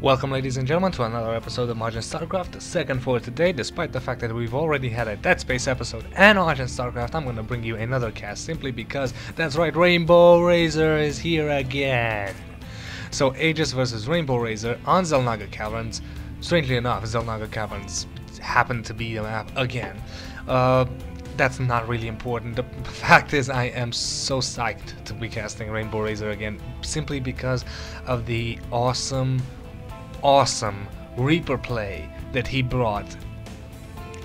Welcome ladies and gentlemen to another episode of Majin Starcraft, the second for today. Despite the fact that we've already had a Dead Space episode and Majin Starcraft, I'm gonna bring you another cast simply because, that's right, RainBOwRAZER is here again. So aeGis versus RainBOwRAZER on Xel'Naga Caverns. Strangely enough, Xel'Naga Caverns happened to be the map again. That's not really important. The fact is, I am so psyched to be casting RainBOwRAZER again, simply because of the awesome Reaper play that he brought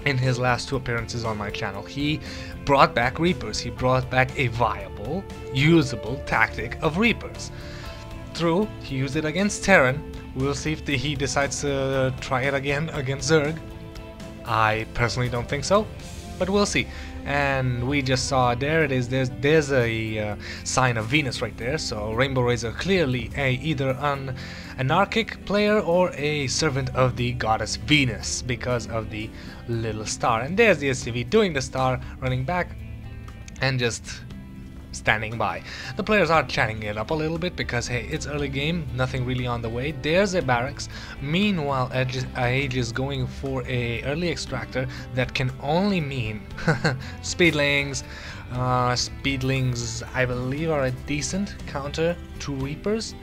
in his last two appearances on my channel. He brought back Reapers. He brought back a viable, usable tactic of Reapers. True, he used it against Terran. We'll see if he decides to try it again against Zerg. I personally don't think so, but we'll see. And we just saw, there it is, there's a sign of Venus right there, so RainBOwRAZER clearly either an anarchic player or a servant of the goddess Venus because of the little star. And there's the SCV doing the star, running back and just standing by. The players are chatting it up a little bit because hey, it's early game, nothing really on the way. There's a barracks. Meanwhile, aeGis going for a early extractor that can only mean speedlings. Speedlings, I believe, are a decent counter to Reapers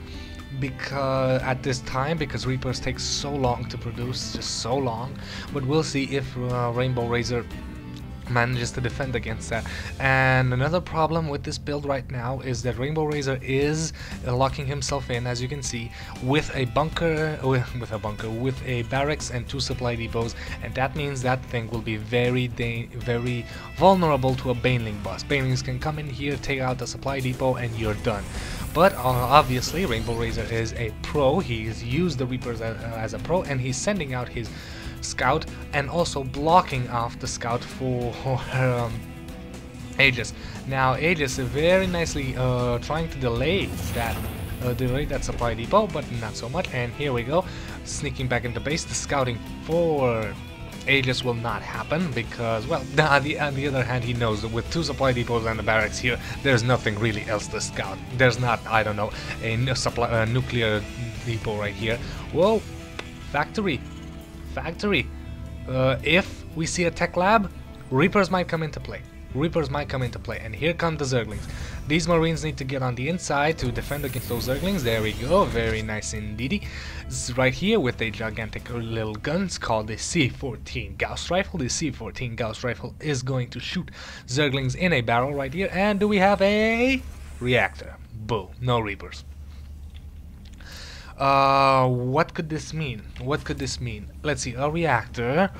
because at this time, because Reapers take so long to produce, just so long. But we'll see if RainBOwRAZER manages to defend against that. And another problem with this build right now is that RainBOwRAZER is locking himself in, as you can see, with a bunker, with a barracks and two supply depots, and that means that thing will be very vulnerable to a baneling bust. Banelings can come in here, take out the supply depot, and you're done. But obviously RainBOwRAZER is a pro. He's used the Reapers as a pro, and he's sending out his scout and also blocking off the scout for aeGis. Now aeGis is very nicely trying to delay that supply depot, but not so much. And here we go, sneaking back into base. The scouting for aeGis will not happen because, well, on the other hand, he knows that with two supply depots and the barracks here, there's nothing really else to scout. There's not, I don't know, a nuclear depot right here. Whoa, factory. If we see a tech lab, Reapers might come into play. And here come the Zerglings. These Marines need to get on the inside to defend against those Zerglings. There we go, very nice indeed. This is right here with a gigantic little guns called the C-14 Gauss Rifle. The C-14 Gauss Rifle is going to shoot Zerglings in a barrel right here. And do we have a reactor? Boo, no Reapers. What could this mean? Let's see, a reactor.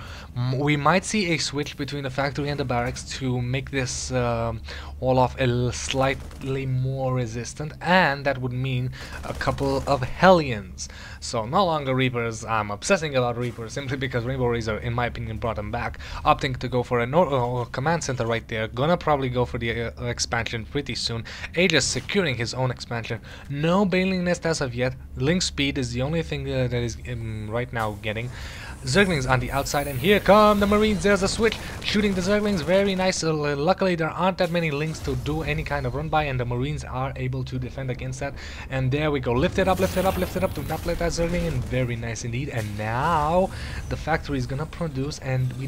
We might see a switch between the factory and the barracks to make this wall off slightly more resistant, and that would mean a couple of Hellions. So no longer Reapers. I'm obsessing about Reapers simply because RainBOwRAZER, in my opinion, brought them back, opting to go for a command center right there. Gonna probably go for the expansion pretty soon. aeGis securing his own expansion. No Baneling Nest as of yet. Link speed is the only thing that is right now getting. Zerglings on the outside, and here come the Marines. There's a switch, shooting the Zerglings. Very nice. Luckily there aren't that many links to do any kind of run by, and the Marines are able to defend against that. And there we go, lift it up. Do not let that Zergling in. Very nice indeed. And now the factory is gonna produce, and we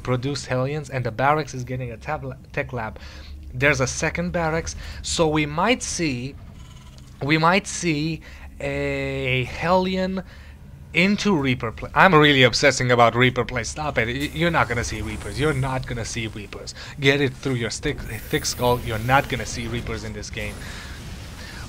produce Hellions, and the barracks is getting a tech lab. There's a second barracks, so we might see a Hellion into Reaper play. I'm really obsessing about Reaper play. Stop it. You're not gonna see Reapers. Get it through your thick skull. You're not gonna see Reapers in this game.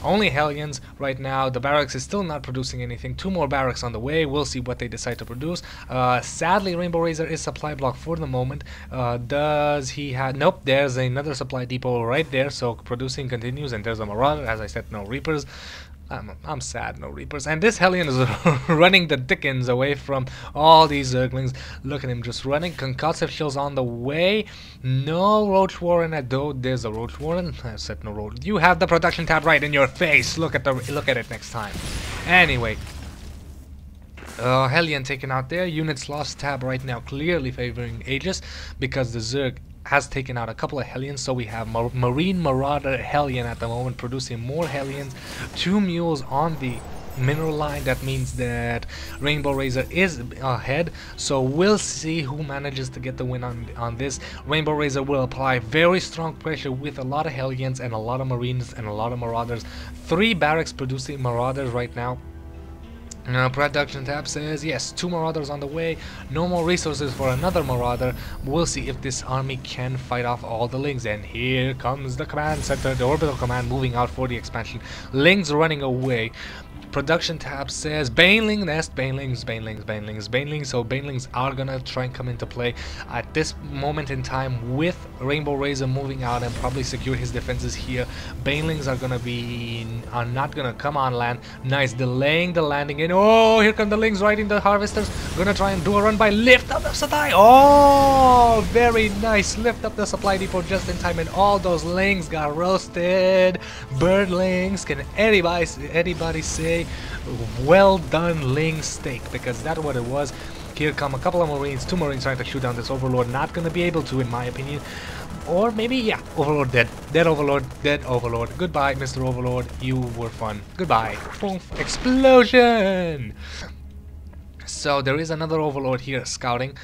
Only Hellions right now. The barracks is still not producing anything. Two more barracks on the way. We'll see what they decide to produce. Sadly, RainBOwRAZER is supply blocked for the moment. Does he have... Nope, there's another supply depot right there, so producing continues, and there's a Marauder. As I said, no Reapers. I'm sad, no Reapers. And this Hellion is running the dickens away from all these Zerglings. Look at him just running. Concussive shells on the way. No Roach Warren at though. There's a Roach Warren. I said no Roach. You have the production tab right in your face. Look at it next time. Anyway. Hellion taken out there. Units lost tab right now clearly favoring aeGis because the Zerg has taken out a couple of Hellions, so we have Marine Marauder Hellion at the moment producing more Hellions. 2 mules on the mineral line. That means that RainBOwRAZER is ahead, so we'll see who manages to get the win on this. RainBOwRAZER will apply very strong pressure with a lot of Hellions and a lot of Marines and a lot of Marauders. 3 barracks producing Marauders right now. Production tab says yes, 2 Marauders on the way, no more resources for another Marauder. We'll see if this army can fight off all the Lings. And here comes the command center, the orbital command moving out for the expansion. Lings running away. Production tab says Baneling nest, Banelings, Banelings, Banelings, Banelings. So Banelings are gonna try and come into play at this moment in time with RainBOwRAZER moving out and probably secure his defenses here. Banelings are not gonna come on land. Nice, delaying the landing in. Oh, here come the Lings riding the harvesters. Gonna try and do a run by lift up the supply. Oh, very nice. Lift up the supply depot just in time, and all those Lings got roasted. Birdlings, can anybody say well done Ling steak? Because that's what it was. Here come a couple of Marines, 2 Marines trying to shoot down this Overlord. Not gonna be able to, in my opinion. Or maybe, yeah, Overlord dead. Dead Overlord, dead Overlord. Goodbye, Mr. Overlord. You were fun. Goodbye. Boom. Explosion! So there is another Overlord here scouting.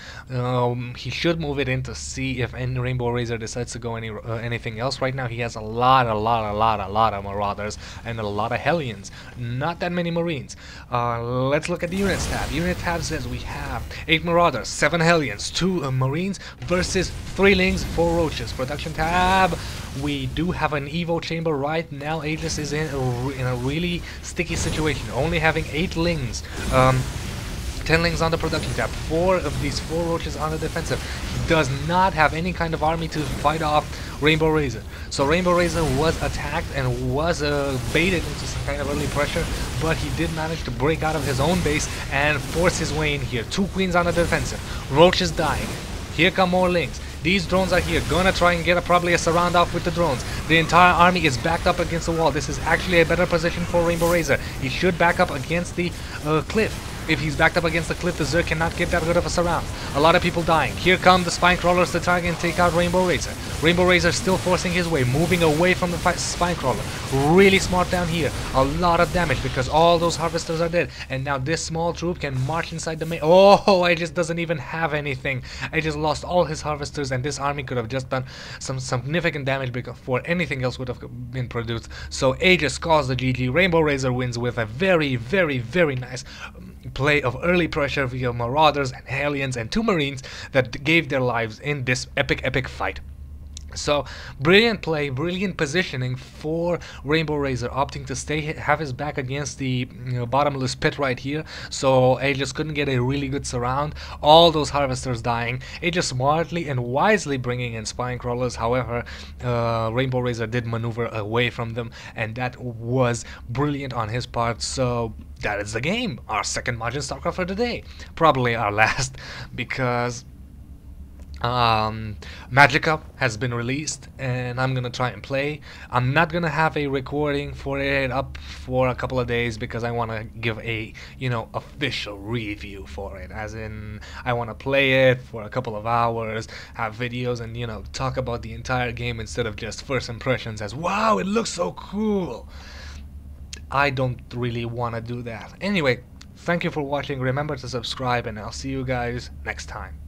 He should move it in to see if any RainBOwRAZER decides to go anything else. Right now he has a lot of Marauders and a lot of Hellions. Not that many Marines. Let's look at the units tab. Unit tab says we have 8 Marauders, 7 Hellions, 2 Marines versus 3 Lings, 4 Roaches. Production tab. We do have an Evo chamber right now. aeGis is in a really sticky situation, only having 8 Lings. 10 Lings on the production tab, 4 of these 4 Roaches on the defensive. He does not have any kind of army to fight off RainBOwRAZER. So RainBOwRAZER was attacked and was baited into some kind of early pressure, but he did manage to break out of his own base and force his way in here. 2 Queens on the defensive. Roaches dying. Here come more Lings. These drones are here, gonna try and get probably a surround off with the drones. The entire army is backed up against the wall. This is actually a better position for RainBOwRAZER. He should back up against the cliff. If he's backed up against the cliff, the Zerg cannot get that good of a surround. A lot of people dying. Here come the spine crawlers to try and take out RainBOwRAZER. RainBOwRAZER still forcing his way, moving away from the spine crawler. Really smart down here. A lot of damage because all those harvesters are dead. And now this small troop can march inside the main. Oh, aeGis doesn't even have anything. aeGis lost all his harvesters, and this army could have just done some significant damage before anything else would have been produced. So aeGis calls the GG. RainBOwRAZER wins with a very, very, very nice play of early pressure via Marauders and Hellions and 2 Marines that gave their lives in this epic fight. So brilliant play, brilliant positioning for RainBOwRAZER, opting to have his back against the bottomless pit right here. So aeGis couldn't get a really good surround. All those harvesters dying. aeGis smartly and wisely bringing in spine crawlers. However, RainBOwRAZER did maneuver away from them, and that was brilliant on his part. So that is the game. Our second Majin Starcraft for today. Probably our last, because Magicka has been released and I'm gonna try and play. I'm not gonna have a recording for it up for a couple of days because I want to give a official review for it, as in I want to play it for a couple of hours, have videos, and talk about the entire game instead of just first impressions as wow, it looks so cool. I don't really want to do that. Anyway, thank you for watching. Remember to subscribe, and I'll see you guys next time.